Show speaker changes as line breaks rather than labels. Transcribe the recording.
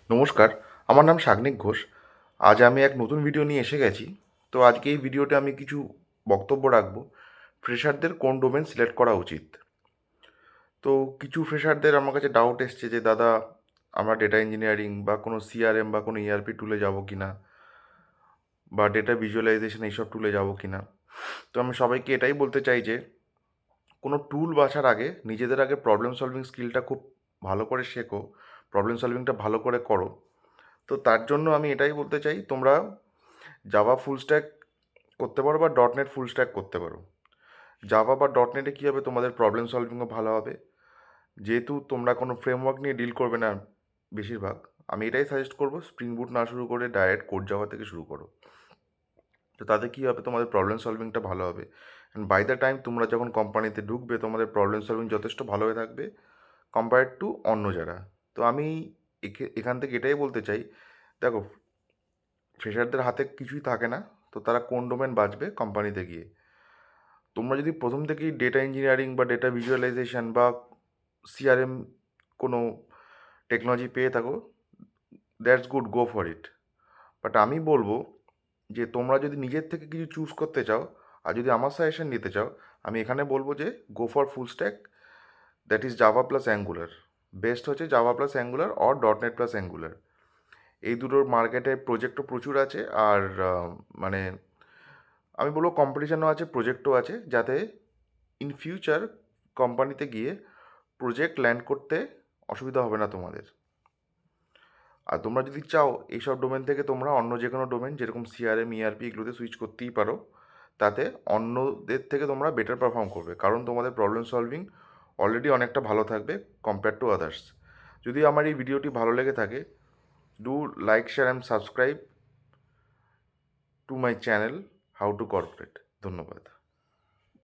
নমস্কার, আমার নাম সাগ্নিক ঘোষ। আজ আমি এক নতুন ভিডিও নিয়ে এসে গেছি। তো আজকে এই ভিডিওতে আমি কিছু বক্তব্য রাখবো ফ্রেশারদের কোন ডোমেন সিলেক্ট করা উচিত। তো কিছু ফ্রেশারদের আমার কাছে ডাউট এসছে যে দাদা, আমরা ডেটা ইঞ্জিনিয়ারিং বা কোনো সিআরএম বা কোনো ইআরপি টুলে যাব কি না, বা ডেটা ভিজুয়ালাইজেশন এইসব টুলে যাব কি না। তো আমি সবাইকে এটাই বলতে চাই যে কোনো টুল বাছার আগে নিজেদের আগে প্রবলেম সলভিং স্কিলটা খুব ভালো করে শেখো, প্রবলেম সলভিংটা ভালো করে করো। তো তার জন্য আমি এটাই বলতে চাই, তোমরা জাভা ফুল স্ট্যাক করতে পারো বা ডট নেট ফুল স্ট্যাক করতে পারো। জাভা বা ডট নেটে কী হবে, তোমাদের প্রবলেম সলভিংও ভালো হবে। যেহেতু তোমরা কোনো ফ্রেমওয়ার্ক নিয়ে ডিল করবে না বেশিরভাগ, আমি এটাই সাজেস্ট করবো স্প্রিং বুট না শুরু করে ডাইরেক্ট কোড জাভা থেকে শুরু করো। তো তাতে কী হবে, তোমাদের প্রবলেম সলভিংটা ভালো হবে। অ্যান্ড বাই দ্য টাইম তোমরা যখন কোম্পানিতে ঢুকবে, তোমাদের প্রবলেম সলভিং যথেষ্ট ভালো হয়ে থাকবে কম্পেয়ার্ড টু অন্য যারা। তো আমি এখান থেকে এটাই বলতে চাই, দেখো, ফ্রেশারদের হাতে কিছুই থাকে না, তো তারা কোন ডোমেন বাঁচবে কোম্পানিতে গিয়ে। তোমরা যদি প্রথম থেকেই ডেটা ইঞ্জিনিয়ারিং বা ডেটা ভিজুয়ালাইজেশন বা সিআরএম কোনো টেকনোলজি পেয়ে থাকো, that's good, go for it. But আমি বলবো যে তোমরা যদি নিজের থেকে কিছু চুজ করতে চাও আর যদি আমার সাজেশন নিতে চাও, আমি এখানে বলবো যে go for full stack, that is Java plus Angular. Best হচ্ছে Java plus Angular or dot net plus Angular. এই দুটোর মার্কেটে প্রজেক্টও প্রচুর আছে। আর মানে আমি বলবো কম্পিটিশনও আছে, প্রজেক্টও আছে, যাতে ইন ফিউচার কোম্পানিতে গিয়ে প্রজেক্ট ল্যান্ড করতে অসুবিধা হবে না তোমাদের। আর তোমরা যদি চাও এইসব ডোমেন থেকে তোমরা অন্য যে কোনো ডোমেন যেরকম সিআরএম ইআরপি এগুলোতে সুইচ করতেই পারো। তাতে অন্যদের থেকে তোমরা বেটার পারফর্ম করবে, কারণ তোমাদের প্রবলেম সলভিং অলরেডি অনেকটা ভালো থাকবে কম্পেয়ার টু আদার্স। যদি আমার এই ভিডিওটি ভালো লেগে থাকে, do like, share and subscribe to my channel how to corporate. ধন্যবাদ।